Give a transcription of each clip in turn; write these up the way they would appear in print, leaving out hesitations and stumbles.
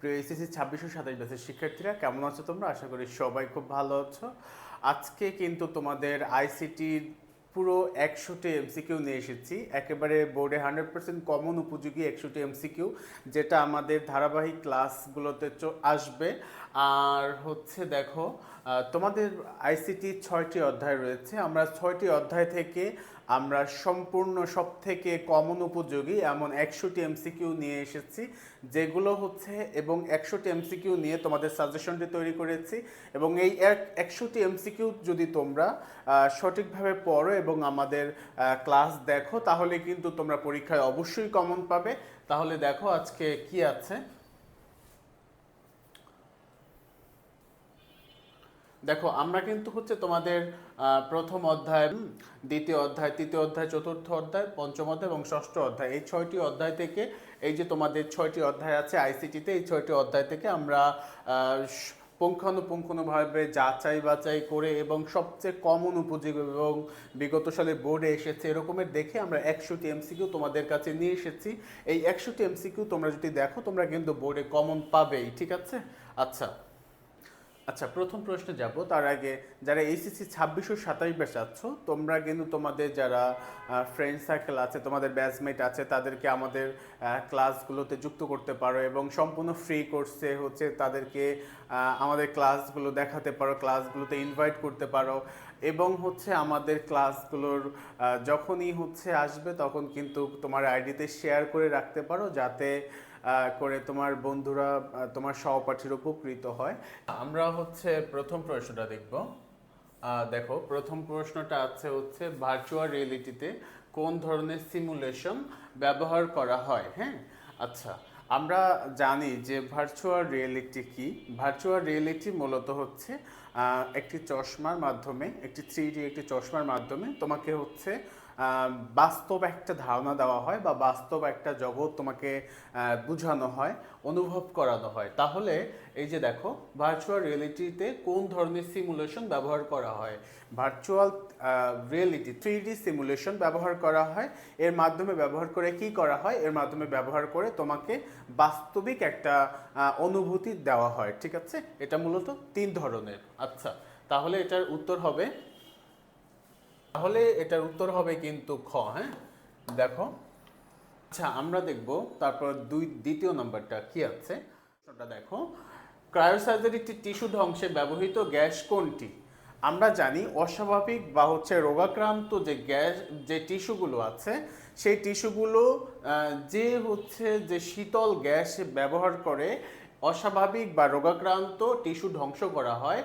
প্রিয় এসএসসি 2627 ব্যাচের শিক্ষার্থীরা কেমন আছো তোমরা? আশা করি সবাই খুব ভালো আছো। আজকে কিন্তু তোমাদের আইসিটির পুরো 100টি এমসিকিউ নিয়ে এসেছি, একেবারে বোর্ডে 100% কমন উপযোগী 100টি এমসিকিউ, যেটা আমাদের ধারাবাহিক ক্লাসগুলোতে আসবে। আর হচ্ছে দেখো, তোমাদের আইসিটি 6টি অধ্যায় রয়েছে। আমরা 6টি অধ্যায় থেকে আমরা সম্পূর্ণ সব থেকে কমন উপযোগী এমন 100টি এমসিকিউ নিয়ে এসেছি, যেগুলো হচ্ছে এবং 100টি এমসিকিউ নিয়ে তোমাদের সাজেশনটি তৈরি করেছি। এবং এই 100টি এমসিকিউ যদি তোমরা সঠিকভাবে পড়ো এবং আমাদের ক্লাস দেখো, তাহলে কিন্তু তোমরা পরীক্ষায় অবশ্যই কমন পাবে। তাহলে দেখো আজকে কি আছে। দেখো, আমরা কিন্তু হচ্ছে তোমাদের প্রথম অধ্যায়, দ্বিতীয় অধ্যায়, তৃতীয় অধ্যায়, চতুর্থ অধ্যায়, পঞ্চম অধ্যায় এবং ষষ্ঠ অধ্যায়, এই 6টি অধ্যায় থেকে, এই যে তোমাদের 6টি অধ্যায় আছে আইসিটিতে, এই 6টি অধ্যায় থেকে আমরা পুঙ্খানুপুঙ্খভাবে যাচাই বাছাই করে এবং সবচেয়ে কমন উপযোগী এবং বিগত সালে বোর্ডে এসেছে এরকমের দেখে আমরা 100টি এমসিকিউ তোমাদের কাছে নিয়ে এসেছি। এই 100টি এমসিকিউ তোমরা যদি দেখো, তোমরা কিন্তু বোর্ডে কমন পাবেই, ঠিক আছে? আচ্ছা আচ্ছা, প্রথম প্রশ্নে যাব তার আগে, যারা এইচএসসি 2627 ব্যাচ আছো, তোমরা কিন্তু তোমাদের যারা ফ্রেন্ড সার্কেল আছে, তোমাদের ব্যাচমেট আছে, তাদেরকে আমাদের ক্লাসগুলোতে যুক্ত করতে পারো এবং সম্পূর্ণ ফ্রি কোর্সে হচ্ছে তাদেরকে আমাদের ক্লাসগুলো দেখাতে পারো, ক্লাসগুলোতে ইনভাইট করতে পারো। এবং হচ্ছে আমাদের ক্লাসগুলোর যখনই হচ্ছে আসবে, তখন কিন্তু তোমার আইডিতে শেয়ার করে রাখতে পারো, যাতে করে তোমার বন্ধুরা, তোমার সহপাঠীর উপকৃত হয়। আমরা হচ্ছে প্রথম প্রশ্নটা দেখব। দেখো, প্রথম প্রশ্নটা আছে হচ্ছে ভার্চুয়াল রিয়েলিটিতে কোন ধরনের সিমুলেশন ব্যবহার করা হয়। হ্যাঁ, আচ্ছা, আমরা জানি যে ভার্চুয়াল রিয়েলিটি কি। ভার্চুয়াল রিয়েলিটি মূলত হচ্ছে একটি চশমার মাধ্যমে, একটি 3D একটি চশমার মাধ্যমে তোমাকে হচ্ছে বাস্তব একটা ধারণা দেওয়া হয় বা বাস্তব একটা জগৎ তোমাকে বোঝানো হয়, অনুভব করানো হয়। তাহলে এই যে দেখো, ভার্চুয়াল রিয়েলিটিতে কোন ধরনের সিমুলেশন ব্যবহার করা হয়? ভার্চুয়াল রিয়েলিটি 3D সিমুলেশন ব্যবহার করা হয়। এর মাধ্যমে ব্যবহার করে কি করা হয়? এর মাধ্যমে ব্যবহার করে তোমাকে বাস্তবিক একটা অনুভূতি দেওয়া হয়, ঠিক আছে? এটা মূলত 3 ধরনের। আচ্ছা, তাহলে এটার উত্তর হবে কিন্তু খ। হ্যাঁ, দেখো, আচ্ছা আমরা দেখব তারপর দ্বিতীয় নাম্বারটা কি আছে। প্রশ্নটা দেখো, ক্রায়োসার্জারিতে টিস্যু ধ্বংসে ব্যবহৃত গ্যাস কোনটি? আমরা জানি অস্বাভাবিক বা হচ্ছে রোগাক্রান্ত যে গ্যাস, যে টিস্যুগুলো আছে, সেই টিস্যুগুলো যে শীতল গ্যাস ব্যবহার করে অস্বাভাবিক বা রোগাক্রান্ত টিস্যু ধ্বংস করা হয়,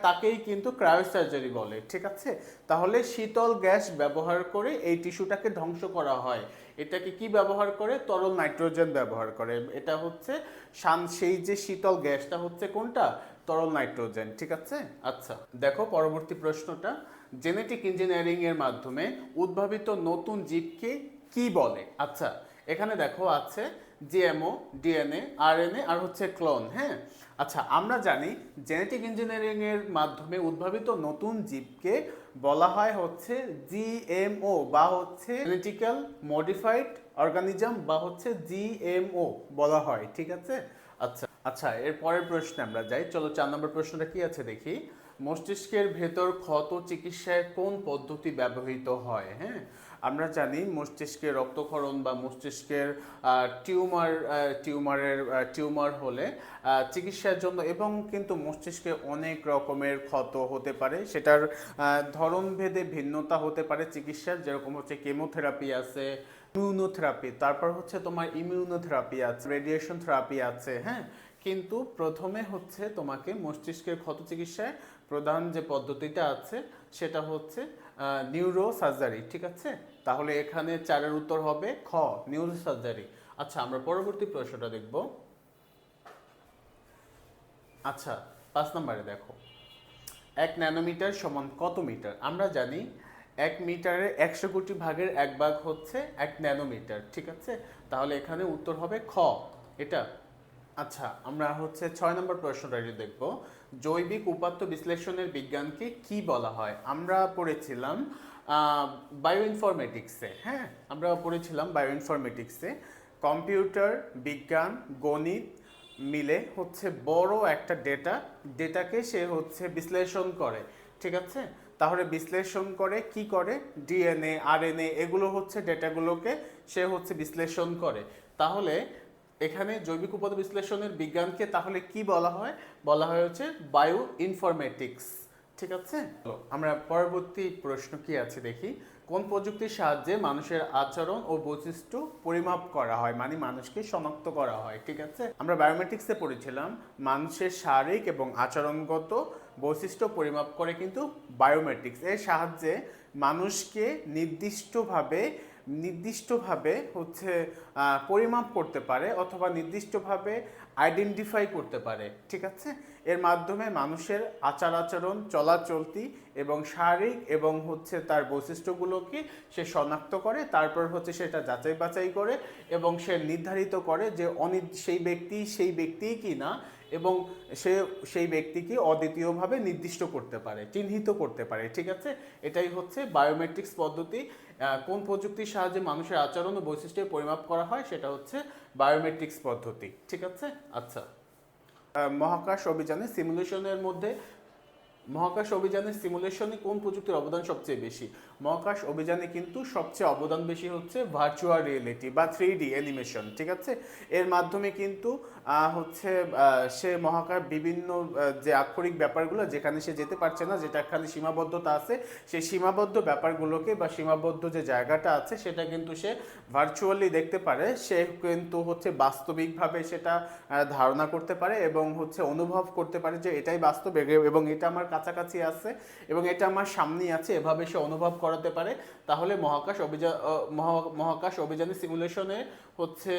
তাকেই কিন্তু ক্রায়োসার্জারি বলে, ঠিক আছে? তাহলে শীতল গ্যাস ব্যবহার করে এই টিস্যুটাকে ধ্বংস করা হয়। এটাকে কি ব্যবহার করে? তরল নাইট্রোজেন ব্যবহার করে। এটা হচ্ছে সেই যে শীতল গ্যাসটা হচ্ছে কোনটা? তরল নাইট্রোজেন, ঠিক আছে? আচ্ছা, দেখো পরবর্তী প্রশ্নটা, জেনেটিক ইঞ্জিনিয়ারিং এর মাধ্যমে উদ্ভাবিত নতুন জীবকে কি বলে? আচ্ছা, এখানে দেখো আছে জিএমও, ডিএনএ, আরএনএ আর হচ্ছে ক্লোন। হ্যাঁ, আচ্ছা, আমরা জানি জেনেটিক ইঞ্জিনিয়ারিং এর মাধ্যমে উদ্ভাবিত নতুন জীবকে বলা হয় হচ্ছে জিএমও বা হচ্ছে জেনেটিক্যাল মডিফাইড অর্গানিজম বা হচ্ছে জিএমও বলা হয়, ঠিক আছে? আচ্ছা আচ্ছা, এর পরের প্রশ্নে আমরা যাই। চলো 4 নম্বর প্রশ্নটা কি আছে দেখি। মস্তিষ্কের ভেতর ক্ষত চিকিৎসায় কোন পদ্ধতি ব্যবহৃত হয়? হ্যাঁ, আমরা জানি মস্তিষ্কের রক্তক্ষরণ বা মস্তিষ্কের টিউমার হলে চিকিৎসার জন্য, এবং কিন্তু মস্তিষ্কে অনেক রকমের ক্ষত হতে পারে, সেটার ধরন ভেদে ভিন্নতা হতে পারে চিকিৎসার, যেরকম হচ্ছে কেমোথেরাপি আছে, ইমিউনোথেরাপি, তারপর হচ্ছে তোমার ইমিউনোথেরাপি আছে, রেডিয়েশন থেরাপি আছে। হ্যাঁ, কিন্তু প্রথমে হচ্ছে তোমাকে মস্তিষ্কের ক্ষত চিকিৎসায় প্রধান যে পদ্ধতিটা আছে সেটা হচ্ছে নিউরো সার্জারি, ঠিক আছে? তাহলে এখানে 4-এর উত্তর হবে খ, নিউরো সার্জারি। আচ্ছা, আমরা পরবর্তী প্রশ্নটা দেখব। আচ্ছা, 5 নম্বরে দেখো, 1 ন্যানোমিটার সমান কত মিটার? আমরা জানি 1 মিটারের 100 কোটি ভাগের 1 ভাগ হচ্ছে 1 ন্যানোমিটার, ঠিক আছে? তাহলে এখানে উত্তর হবে খ, এটা। আচ্ছা, আমরা হচ্ছে 6 নম্বর প্রশ্নটা দেখব। জৈবিক উপাত্ত বিশ্লেষণের বিজ্ঞানকে কি বলা হয়? আমরা পড়েছিলাম বায়ো ইনফরমেটিক্সে। হ্যাঁ, আমরা পড়েছিলাম বায়ো ইনফরমেটিক্সে কম্পিউটার বিজ্ঞান, গণিত, মিলে হচ্ছে বড় একটা ডেটাকে সে হচ্ছে বিশ্লেষণ করে, ঠিক আছে। তাহলে বিশ্লেষণ করে কি করে, ডিএনএ আরএনএ এগুলো হচ্ছে ডেটাগুলোকে সে হচ্ছে বিশ্লেষণ করে। তাহলে এখানে জৈবিক উপাদান বিশ্লেষণের বিজ্ঞানকে তাহলে কি বলা হয়, বলা হয় হচ্ছে বায়ো ইনফরমেটিক্স, ঠিক আছে। আমরা পরবর্তী প্রশ্ন কি আছে দেখি। কোন প্রযুক্তির সাহায্যে মানুষের আচরণ ও বৈশিষ্ট্য পরিমাপ করা হয়, মানে মানুষকে শনাক্ত করা হয়, ঠিক আছে। আমরা বায়োমেট্রিক্সে পড়েছিলাম মানুষের শারীরিক এবং আচরণগত বৈশিষ্ট্য পরিমাপ করে কিন্তু বায়োমেট্রিক্স এর সাহায্যে মানুষকে নির্দিষ্টভাবে হচ্ছে পরিমাপ করতে পারে অথবা নির্দিষ্টভাবে আইডেন্টিফাই করতে পারে, ঠিক আছে। এর মাধ্যমে মানুষের আচরণ চলাচলতি এবং শারীরিক এবং হচ্ছে তার বৈশিষ্ট্যগুলোকে সে শনাক্ত করে, তারপর হচ্ছে সেটা যাচাই বাছাই করে এবং সে নির্ধারিত করে যে সেই ব্যক্তিই কি না, এবং সে সেই ব্যক্তিকে অদ্বিতীয়ভাবে নির্দিষ্ট করতে পারে, চিহ্নিত করতে পারে, ঠিক আছে। এটাই হচ্ছে বায়োমেট্রিক্স পদ্ধতি। কোন প্রযুক্তির সাহায্যে মানুষের আচরণ ও বৈশিষ্ট্যের পরিমাপ করা হয়, সেটা হচ্ছে বায়োমেট্রিক্স পদ্ধতি, ঠিক আছে। আচ্ছা, মহাকাশ অভিযানের সিমুলেশনে কোন প্রযুক্তির অবদান সবচেয়ে বেশি? মহাকাশ অভিযানে কিন্তু সবচেয়ে অবদান বেশি হচ্ছে ভার্চুয়াল রিয়েলিটি বা 3D অ্যানিমেশন, ঠিক আছে। এর মাধ্যমে কিন্তু হচ্ছে সে মহাকাশ বিভিন্ন যে আক্ষরিক ব্যাপারগুলো যেখানে সে যেতে পারছে না, যেটাখানে সীমাবদ্ধতা আছে, সেই সীমাবদ্ধ ব্যাপারগুলোকে বা সীমাবদ্ধ যে জায়গাটা আছে সেটা কিন্তু সে ভার্চুয়ালি দেখতে পারে, সে কিন্তু হচ্ছে বাস্তবিকভাবে সেটা ধারণা করতে পারে এবং হচ্ছে অনুভব করতে পারে যে এটাই বাস্তব এবং এটা আমার কাছাকাছি আছে এবং এটা আমার সামনেই আছে, এভাবে সে অনুভব করাতে পারে। তাহলে মহাকাশ অভিযানের সিমুলেশনে হচ্ছে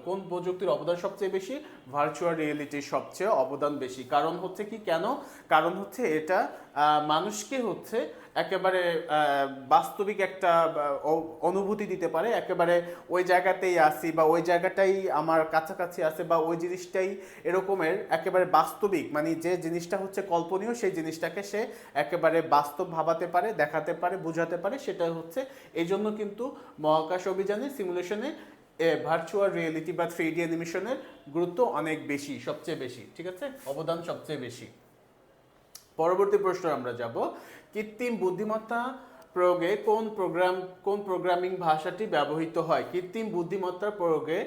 কোন প্রযুক্তির অবদান সবচেয়ে বেশি? ভার্চুয়াল রিয়েলিটির সবচেয়ে অবদান বেশি। কারণ হচ্ছে কি, কেন? কারণ হচ্ছে এটা মানুষকে হচ্ছে একেবারে বাস্তবিক একটা অনুভূতি দিতে পারে, একেবারে ওই জায়গাতেই আসি বা ওই জায়গাটাই আমার কাছাকাছি আছে বা ওই জিনিসটাই এরকমের একেবারে বাস্তবিক, মানে যে জিনিসটা হচ্ছে কল্পনীয় সেই জিনিসটাকে সে একেবারে বাস্তব ভাবাতে পারে, দেখাতে পারে, বোঝাতে পারে। সেটা হচ্ছে এই জন্য কিন্তু মহাকাশ অভিযানে সিমুলেশনে ভার্চুয়াল রিয়েলিটি বা 3D অ্যানিমেশনের গুরুত্ব অনেক বেশি, সবচেয়ে বেশি, ঠিক আছে, অবদান সবচেয়ে বেশি। পরবর্তী প্রশ্ন আমরা যাব। কৃত্রিম বুদ্ধিমত্তা প্রয়োগে কোন প্রোগ্রামিং ভাষাটি ব্যবহৃত হয়? কৃত্রিম বুদ্ধিমত্তার প্রয়োগে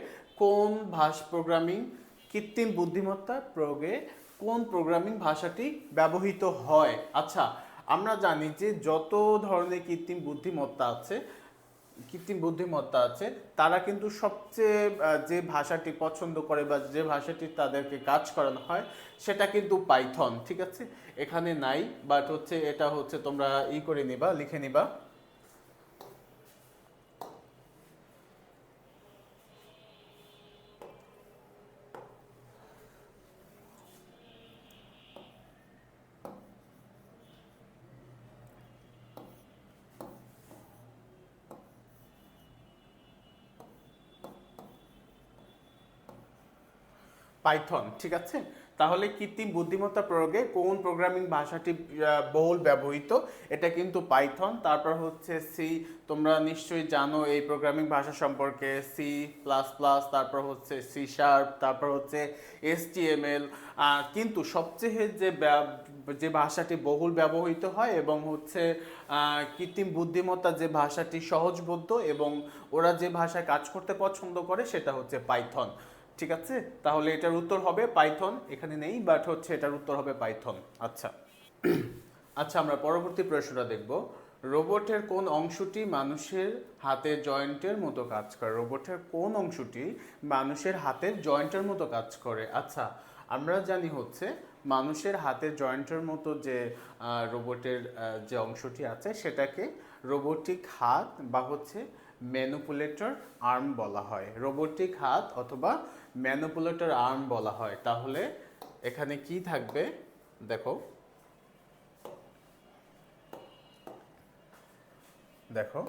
কৃত্রিম বুদ্ধিমত্তার প্রয়োগে কোন প্রোগ্রামিং ভাষাটি ব্যবহৃত হয়? আচ্ছা, আমরা জানি যে যত ধরনের কৃত্রিম বুদ্ধিমত্তা আছে তারা কিন্তু সবচেয়ে যে ভাষাটি পছন্দ করে বা যে ভাষাটি তাদেরকে কাজ করানো হয় সেটা কিন্তু পাইথন, ঠিক আছে। এখানে নাই, বাট হচ্ছে এটা হচ্ছে তোমরা করে নিবা, লিখে নিবা। পাইথন, ঠিক আছে। তাহলে কৃত্রিম বুদ্ধিমত্তা প্রয়োগে কোন প্রোগ্রামিং ভাষাটি বহুল ব্যবহৃত? এটা কিন্তু পাইথন। তারপর হচ্ছে সি, তোমরা নিশ্চয়ই জানো এই প্রোগ্রামিং ভাষা সম্পর্কে, সি প্লাস প্লাস, তারপর হচ্ছে সি শার্প, তারপর হচ্ছে HTML। কিন্তু সবচেয়ে যে ভাষাটি বহুল ব্যবহৃত হয় এবং হচ্ছে কৃত্রিম বুদ্ধিমত্তা যে ভাষাটি সহজবোধ্য এবং ওরা যে ভাষায় কাজ করতে পছন্দ করে সেটা হচ্ছে পাইথন, ঠিক আছে। তাহলে এটার উত্তর হবে পাইথন, এখানে নেই, বাট হচ্ছে এটার উত্তর হবে পাইথন। আচ্ছা, আচ্ছা, আমরা পরবর্তী প্রশ্নটা দেখব। রোবটের কোন অংশটি মানুষের হাতের জয়েন্টের মতো কাজ করে? রোবটের কোন অংশটি মানুষের হাতের জয়েন্টের মতো কাজ করে? আচ্ছা, আমরা জানি হচ্ছে মানুষের হাতের জয়েন্টের মতো যে রোবটের যে অংশটি আছে সেটাকে রোবোটিক হাত বা হচ্ছে ম্যানিপুলেটর আর্ম বলা হয়। রোবোটিক হাত অথবা ম্যানিপুলেটর আর্ম বলা হয়। তাহলে এখানে কি থাকবে দেখো, দেখো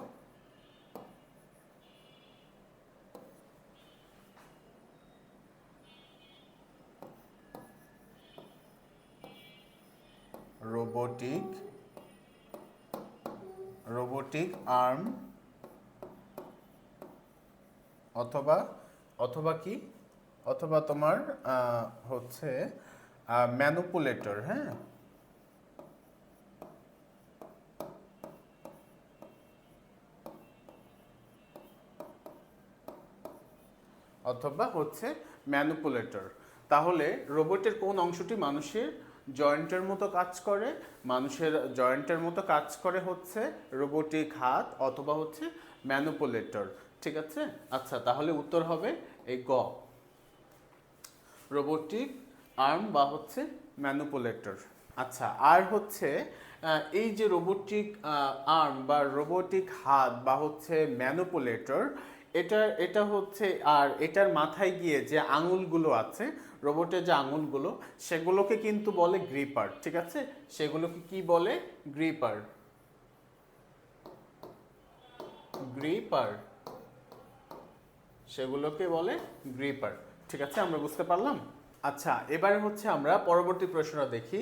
রোবোটিক আর্ম অথবা কি অথবা তোমার হচ্ছে ম্যানুপুলেটর, হ্যাঁ। অথবা হচ্ছে ম্যানুপুলেটর। তাহলে রোবটের কোন অংশটি মানুষের জয়েন্টের মতো কাজ করে? মানুষের জয়েন্টের মতো কাজ করে হচ্ছে রোবোটিক হাত অথবা হচ্ছে ম্যানুপুলেটর, ঠিক আছে। আচ্ছা, তাহলে উত্তর হবে এই গ, রোবোটিক আর্ম বা হচ্ছে ম্যানুপুলেটর। আচ্ছা, আর হচ্ছে এই যে রোবোটিক আর্ম বা রোবোটিক হাত বা হচ্ছে ম্যানুপুলেটর, এটা হচ্ছে, আর এটার মাথায় গিয়ে যে আঙুলগুলো আছে, রোবটের যে আঙুলগুলো, সেগুলোকে কিন্তু বলে গ্রিপার, ঠিক আছে। সেগুলোকে কি বলে? গ্রিপার, গ্রিপার, সেগুলোকে বলে গ্রিপার, ঠিক আছে। আমরা বুঝতে পারলাম। আচ্ছা, এবারে হচ্ছে আমরা পরবর্তী প্রশ্নটা দেখি।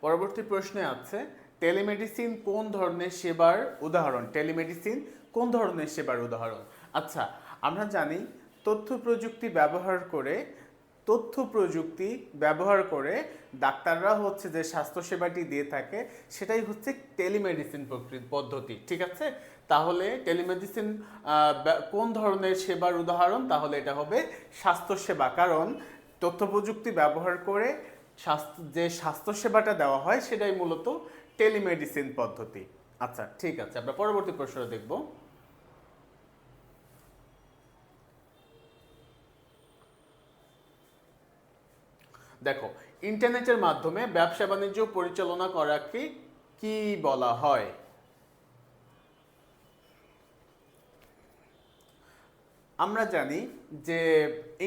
পরবর্তী প্রশ্নে আছে টেলিমেডিসিন কোন ধরনের সেবার উদাহরণ? টেলিমেডিসিন কোন ধরনের সেবার উদাহরণ? আচ্ছা, আমরা জানি তথ্য প্রযুক্তি ব্যবহার করে ডাক্তাররা হচ্ছে যে স্বাস্থ্যসেবাটি দিয়ে থাকে, সেটাই হচ্ছে টেলিমেডিসিন পদ্ধতি, ঠিক আছে। তাহলে টেলিমেডিসিন কোন ধরনের সেবার উদাহরণ? তাহলে এটা হবে স্বাস্থ্যসেবা, কারণ তথ্য প্রযুক্তি ব্যবহার করে যে স্বাস্থ্যসেবাটা দেওয়া হয় সেটাই মূলত টেলিমেডিসিন পদ্ধতি। আচ্ছা, ঠিক আছে, আমরা পরবর্তী প্রশ্নটা দেখব। দেখো, ইন্টারনেটের মাধ্যমে ব্যবসা বাণিজ্য পরিচালনা করাকে কি বলা হয়? আমরা জানি যে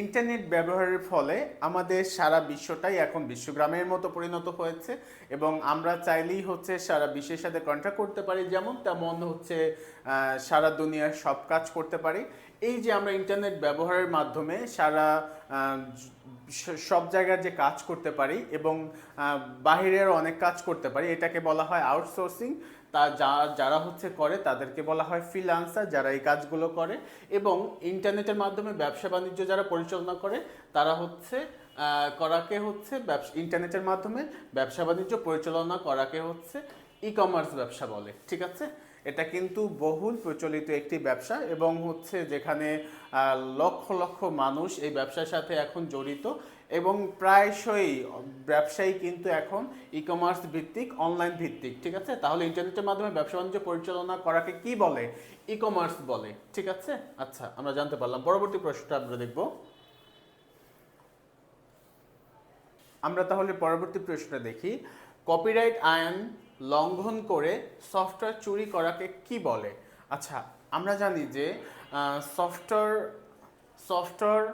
ইন্টারনেট ব্যবহারের ফলে আমাদের সারা বিশ্বটাই এখন বিশ্বগ্রামের মতো পরিণত হয়েছে, এবং আমরা চাইলেই হচ্ছে সারা বিশ্বের সাথে কন্ট্যাক্ট করতে পারি, যেমন তেমন হচ্ছে সারা দুনিয়ার সব কাজ করতে পারি। এই যে আমরা ইন্টারনেট ব্যবহারের মাধ্যমে সারা সব জায়গার যে কাজ করতে পারি এবং বাহিরের অনেক কাজ করতে পারি, এটাকে বলা হয় আউটসোর্সিং। যারা হচ্ছে করে তাদেরকে বলা হয় ফ্রিল্যান্সার, যারা এই কাজগুলো করে। এবং ইন্টারনেটের মাধ্যমে ব্যবসা বাণিজ্য যারা পরিচালনা করে, তারা হচ্ছে ইন্টারনেটের মাধ্যমে ব্যবসা বাণিজ্য পরিচালনা করাকে হচ্ছে ই কমার্স ব্যবসা বলে, ঠিক আছে। এটা কিন্তু বহুল প্রচলিত একটি ব্যবসা, এবং হচ্ছে যেখানে লক্ষ লক্ষ মানুষ এই ব্যবসার সাথে এখন জড়িত, এবং প্রায়শই ব্যবসায়ী কিন্তু এখন ই কমার্স ভিত্তিক, অনলাইন ভিত্তিক, ঠিক আছে। তাহলে ইন্টারনেটের মাধ্যমে ব্যবসা বাণিজ্য পরিচালনা করাকে কি বলে? ই কমার্স বলে, ঠিক আছে। আচ্ছা, আমরা জানতে পারলাম। পরবর্তী প্রশ্নটা আমরা দেখব। আমরা তাহলে পরবর্তী প্রশ্নটা দেখি। কপিরাইট আইন লঙ্ঘন করে সফটওয়্যার চুরি করাকে কি বলে? আচ্ছা, আমরা জানি যে সফটওয়্যার সফটওয়্যার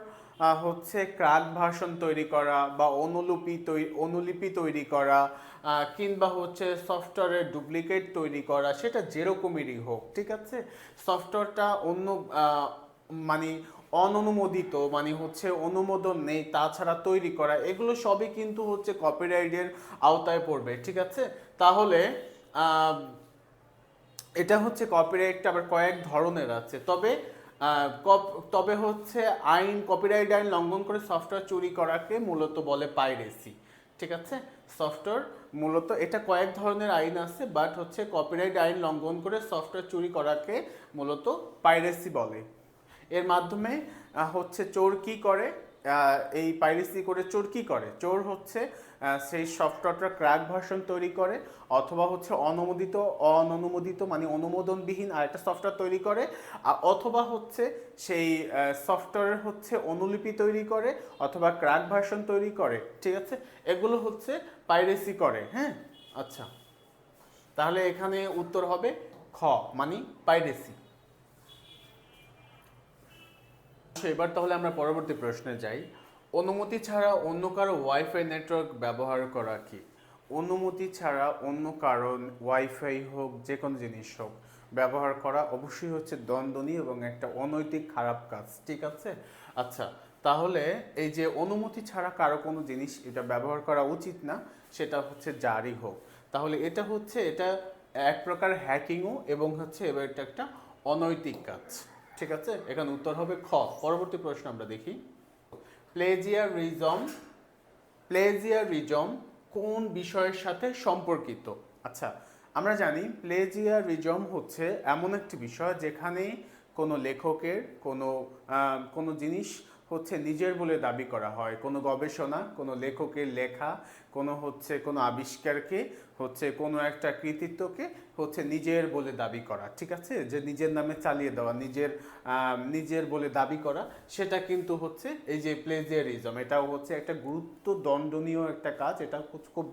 হচ্ছে ক্র্যাক ভার্সন তৈরি করা বা অনুলিপি তৈরি করা, কিংবা হচ্ছে সফটওয়্যারের ডুপ্লিকেট তৈরি করা, সেটা যেরকমেরই হোক, ঠিক আছে। সফটওয়্যারটা মানে অননুমোদিত, মানে হচ্ছে অনুমোদন নেই তাছাড়া তৈরি করা, এগুলো সবই কিন্তু হচ্ছে কপিরাইটের আওতায় পড়বে, ঠিক আছে। তাহলে এটা হচ্ছে কপিরাইটটা আবার কয়েক ধরনের আছে, তবে হচ্ছে কপিরাইট আইন লঙ্ঘন করে সফটওয়্যার চুরি করাকে মূলত বলে পাইরেসি, ঠিক আছে। সফটওয়্যার মূলত এটা কয়েক ধরনের আইন আছে, বাট হচ্ছে কপিরাইট আইন লঙ্ঘন করে সফটওয়্যার চুরি করাকে মূলত পাইরেসি বলে। এর মাধ্যমে হচ্ছে চোর কি করে? এই পাইরেসি করে চোর কি করে? চোর হচ্ছে সেই সফটওয়্যারটা ক্র্যাক ভার্সন তৈরি করে, অথবা হচ্ছে অননুমোদিত মানে অনুমোদনবিহীন আরেকটা সফটওয়্যার তৈরি করে, অথবা হচ্ছে সেই সফটওয়্যার হচ্ছে অনুলিপি তৈরি করে, অথবা ক্র্যাক ভার্সন তৈরি করে, ঠিক আছে। এগুলো হচ্ছে পাইরেসি করে, হ্যাঁ। আচ্ছা, তাহলে এখানে উত্তর হবে খ, মানে পাইরেসি। এবার তাহলে আমরা পরবর্তী প্রশ্নে যাই। অনুমতি ছাড়া অন্য কারো ওয়াইফাই নেটওয়ার্ক ব্যবহার করা কি? অনুমতি ছাড়া অন্য কারো ওয়াইফাই হোক, যে কোনো জিনিস হোক, ব্যবহার করা অবশ্যই হচ্ছে দণ্ডনীয় এবং একটা অনৈতিক খারাপ কাজ, ঠিক আছে। আচ্ছা, তাহলে এই যে অনুমতি ছাড়া কারো কোনো জিনিস এটা ব্যবহার করা উচিত না, সেটা হচ্ছে যারই হোক। তাহলে এটা এক প্রকার হ্যাকিংও, এবং হচ্ছে এবার এটা একটা অনৈতিক কাজ, ঠিক আছে। এখানে উত্তর হবে খ। পরবর্তী প্রশ্ন আমরা দেখি। প্লেজিয়ারিজম প্লেজিয়ারিজম কোন বিষয়ের সাথে সম্পর্কিত? আচ্ছা, আমরা জানি প্লেজিয়ারিজম হচ্ছে এমন একটি বিষয় যেখানে কোনো লেখকের কোনো জিনিস হচ্ছে নিজের বলে দাবি করা হয়, কোনো গবেষণা, কোনো লেখকের লেখা, কোনো আবিষ্কারকে কোনো একটা কৃতিত্বকে নিজের বলে দাবি করা, ঠিক আছে, যে নিজের নামে চালিয়ে দেওয়া, নিজের বলে দাবি করা, সেটা কিন্তু এই যে প্লেজিয়ারিজম, এটাও একটা দণ্ডনীয় একটা কাজ, এটা খুব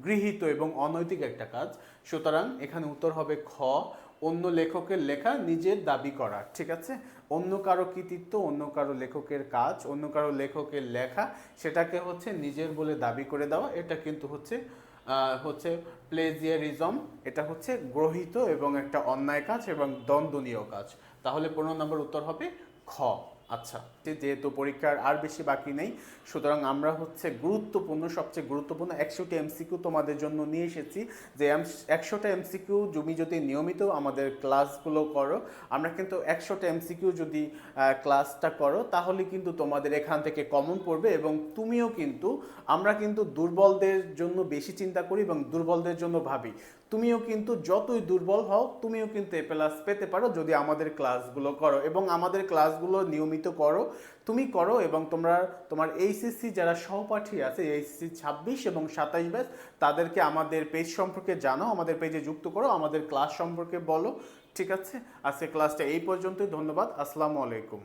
গৃহীত এবং অনৈতিক একটা কাজ। সুতরাং এখানে উত্তর হবে খ, অন্য লেখকের লেখা নিজের দাবি করা, ঠিক আছে। অন্য কারো কৃতিত্ব, অন্য কারো লেখকের কাজ, অন্য কারো লেখকের লেখা, সেটাকে নিজের বলে দাবি করে দেওয়া, এটা কিন্তু প্লেজিয়ারিজম। এটা গ্রহীত এবং একটা অন্যায় কাজ এবং দ্বন্দ্বনীয় কাজ। তাহলে 15 নম্বর উত্তর হবে খ। আচ্ছা, যেহেতু পরীক্ষার আর বেশি বাকি নেই, সুতরাং আমরা সবচেয়ে গুরুত্বপূর্ণ 100টি এমসিকিউ তোমাদের জন্য নিয়ে এসেছি। যে 100টা এমসিকিউ তুমি যদি নিয়মিত আমাদের ক্লাসগুলো করো, আমরা কিন্তু 100টা এমসিকিউ যদি ক্লাসটা করো, তাহলে কিন্তু তোমাদের এখান থেকে কমন পড়বে এবং আমরা কিন্তু দুর্বলদের জন্য বেশি চিন্তা করি এবং দুর্বলদের জন্য ভাবি। তুমিও কিন্তু যতই দুর্বল হও, তুমিও কিন্তু এ প্লাস পেতে পারো যদি আমাদের ক্লাসগুলো করো এবং আমাদের ক্লাসগুলো নিয়মিত করো। তুমি করো এবং তোমার এইচএসসি যারা সহপাঠী আছে, এইচএসসি 26 এবং 27 ব্যাচ, তাদেরকে আমাদের পেজ সম্পর্কে জানাও, আমাদের পেজে যুক্ত করো, আমাদের ক্লাস সম্পর্কে বলো, ঠিক আছে। আজকে ক্লাসটা এই পর্যন্তই। ধন্যবাদ। আসসালামু আলাইকুম।